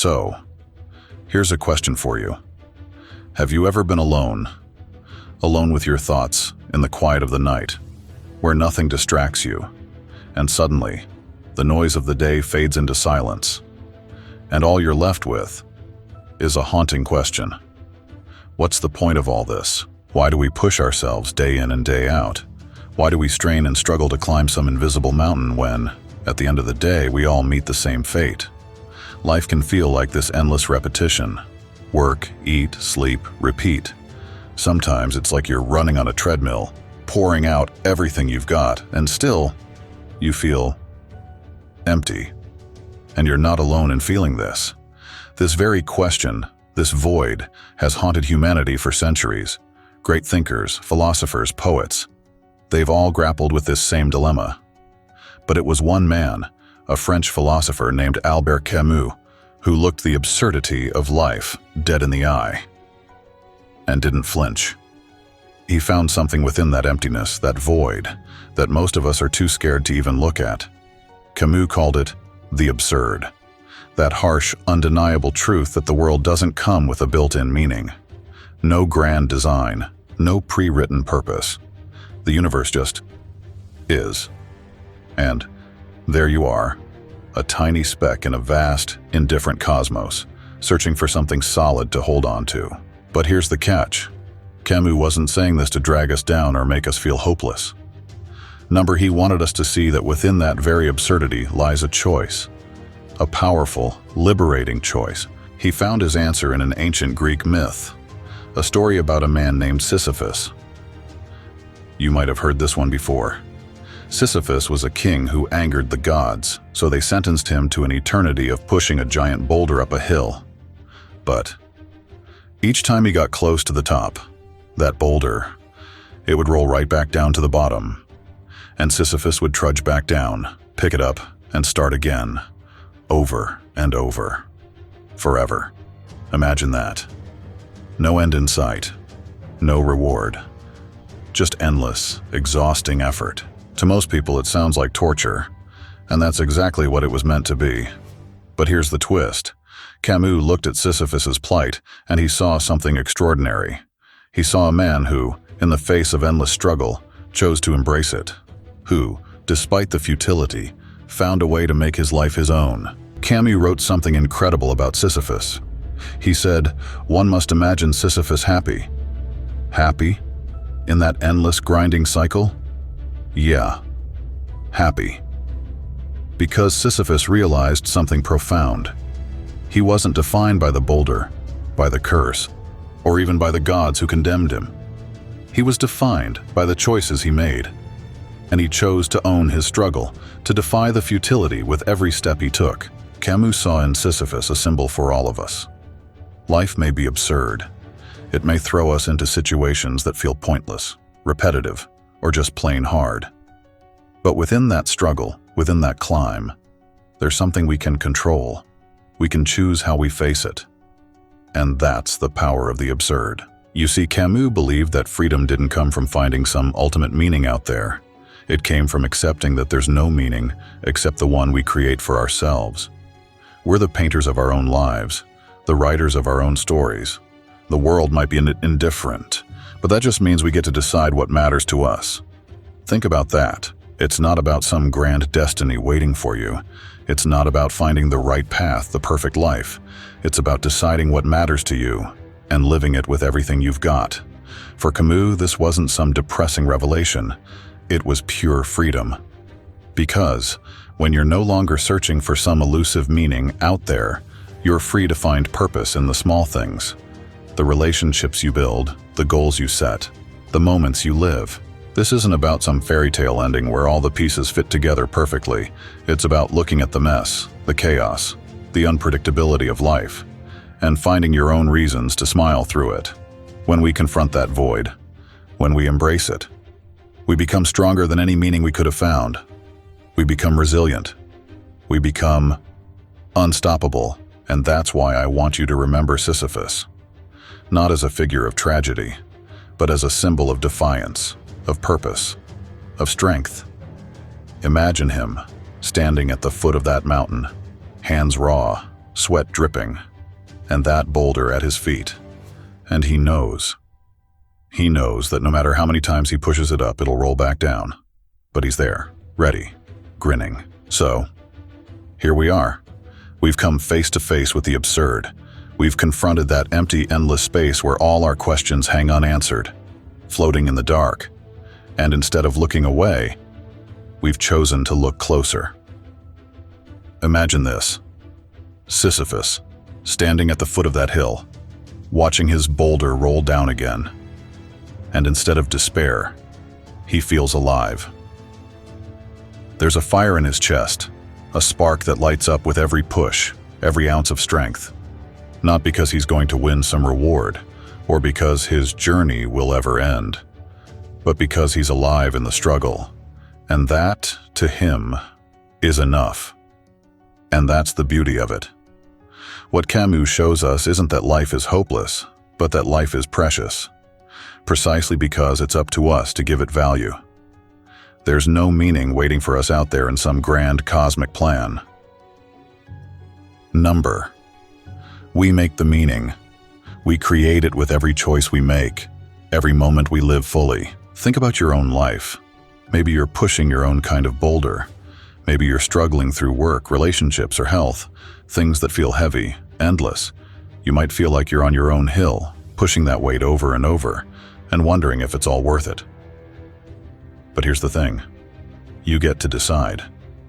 So, here's a question for you. Have you ever been alone? Alone with your thoughts in the quiet of the night, where nothing distracts you, and suddenly, the noise of the day fades into silence, and all you're left with is a haunting question. What's the point of all this? Why do we push ourselves day in and day out? Why do we strain and struggle to climb some invisible mountain when, at the end of the day, we all meet the same fate? Life can feel like this endless repetition. Work, eat, sleep, repeat. Sometimes it's like you're running on a treadmill, pouring out everything you've got, and still, you feel empty. And you're not alone in feeling this. This very question, this void, has haunted humanity for centuries. Great thinkers, philosophers, poets, they've all grappled with this same dilemma. But it was one man, a French philosopher named Albert Camus, who looked the absurdity of life dead in the eye and didn't flinch. He found something within that emptiness, that void, that most of us are too scared to even look at. Camus called it the absurd, that harsh, undeniable truth that the world doesn't come with a built-in meaning. No grand design, no pre-written purpose. The universe just is. And there you are, a tiny speck in a vast, indifferent cosmos, searching for something solid to hold on to. But here's the catch. Camus wasn't saying this to drag us down or make us feel hopeless. He wanted us to see that within that very absurdity lies a choice, a powerful, liberating choice. He found his answer in an ancient Greek myth, a story about a man named Sisyphus. You might have heard this one before. Sisyphus was a king who angered the gods, so they sentenced him to an eternity of pushing a giant boulder up a hill. But each time he got close to the top, that boulder, it would roll right back down to the bottom. And Sisyphus would trudge back down, pick it up, and start again, over and over, forever. Imagine that. No end in sight, no reward. Just endless, exhausting effort. To most people, it sounds like torture, and that's exactly what it was meant to be. But here's the twist. Camus looked at Sisyphus's plight, and he saw something extraordinary. He saw a man who, in the face of endless struggle, chose to embrace it. Who, despite the futility, found a way to make his life his own. Camus wrote something incredible about Sisyphus. He said, one must imagine Sisyphus happy. Happy? In that endless grinding cycle? Yeah, happy. Because Sisyphus realized something profound. He wasn't defined by the boulder, by the curse, or even by the gods who condemned him. He was defined by the choices he made. And he chose to own his struggle, to defy the futility with every step he took. Camus saw in Sisyphus a symbol for all of us. Life may be absurd. It may throw us into situations that feel pointless, repetitive, or just plain hard. But within that struggle, within that climb, there's something we can control. We can choose how we face it. And that's the power of the absurd. You see, Camus believed that freedom didn't come from finding some ultimate meaning out there. It came from accepting that there's no meaning except the one we create for ourselves. We're the painters of our own lives, the writers of our own stories. The world might be indifferent, but that just means we get to decide what matters to us. Think about that. It's not about some grand destiny waiting for you. It's not about finding the right path, the perfect life. It's about deciding what matters to you and living it with everything you've got. For Camus, this wasn't some depressing revelation. It was pure freedom. Because when you're no longer searching for some elusive meaning out there, you're free to find purpose in the small things. The relationships you build, the goals you set, the moments you live. This isn't about some fairy tale ending where all the pieces fit together perfectly. It's about looking at the mess, the chaos, the unpredictability of life, and finding your own reasons to smile through it. When we confront that void, when we embrace it, we become stronger than any meaning we could have found. We become resilient. We become unstoppable. And that's why I want you to remember Sisyphus. Not as a figure of tragedy, but as a symbol of defiance, of purpose, of strength. Imagine him standing at the foot of that mountain, hands raw, sweat dripping, and that boulder at his feet. And he knows. He knows that no matter how many times he pushes it up, it'll roll back down. But he's there, ready, grinning. So, here we are. We've come face to face with the absurd. We've confronted that empty, endless space where all our questions hang unanswered, floating in the dark. And instead of looking away, we've chosen to look closer. Imagine this. Sisyphus, standing at the foot of that hill, watching his boulder roll down again. And instead of despair, he feels alive. There's a fire in his chest, a spark that lights up with every push, every ounce of strength. Not because he's going to win some reward, or because his journey will ever end, but because he's alive in the struggle. And that, to him, is enough. And that's the beauty of it. What Camus shows us isn't that life is hopeless, but that life is precious, precisely because it's up to us to give it value. There's no meaning waiting for us out there in some grand cosmic plan. Number. We make the meaning. We create it with every choice we make, every moment we live fully. Think about your own life. Maybe you're pushing your own kind of boulder. Maybe you're struggling through work, relationships, or health, things that feel heavy, endless. You might feel like you're on your own hill, pushing that weight over and over, and wondering if it's all worth it. But here's the thing. You get to decide.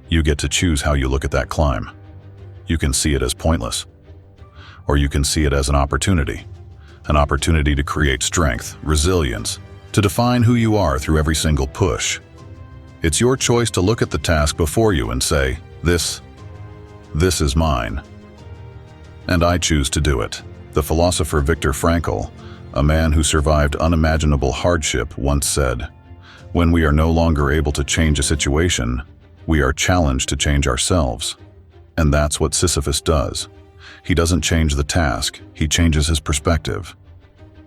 You get to choose how you look at that climb. You can see it as pointless, or you can see it as an opportunity to create strength, resilience, to define who you are through every single push. It's your choice to look at the task before you and say, this is mine. And I choose to do it. The philosopher Viktor Frankl, a man who survived unimaginable hardship, once said, "When we are no longer able to change a situation, we are challenged to change ourselves." And that's what Sisyphus does. He doesn't change the task, he changes his perspective.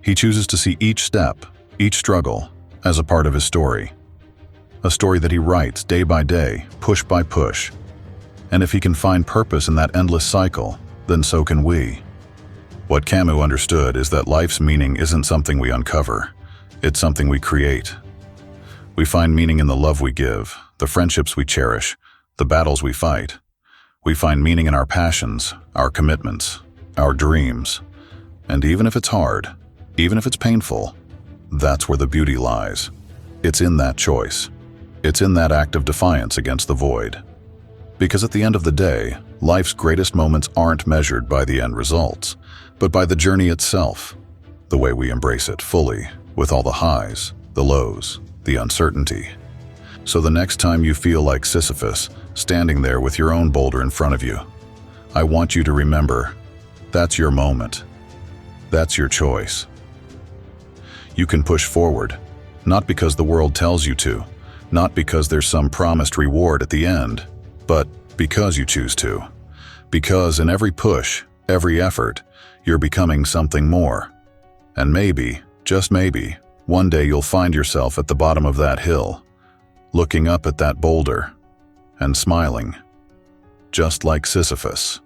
He chooses to see each step, each struggle, as a part of his story. A story that he writes day by day, push by push. And if he can find purpose in that endless cycle, then so can we. What Camus understood is that life's meaning isn't something we uncover, it's something we create. We find meaning in the love we give, the friendships we cherish, the battles we fight. We find meaning in our passions, our commitments, our dreams. And even if it's hard, even if it's painful, that's where the beauty lies. It's in that choice. It's in that act of defiance against the void. Because at the end of the day, life's greatest moments aren't measured by the end results, but by the journey itself, the way we embrace it fully, with all the highs, the lows, the uncertainty. So the next time you feel like Sisyphus, standing there with your own boulder in front of you, I want you to remember, that's your moment. That's your choice. You can push forward, not because the world tells you to, not because there's some promised reward at the end, but because you choose to. Because in every push, every effort, you're becoming something more. And maybe, just maybe, one day you'll find yourself at the bottom of that hill, looking up at that boulder and smiling, just like Sisyphus.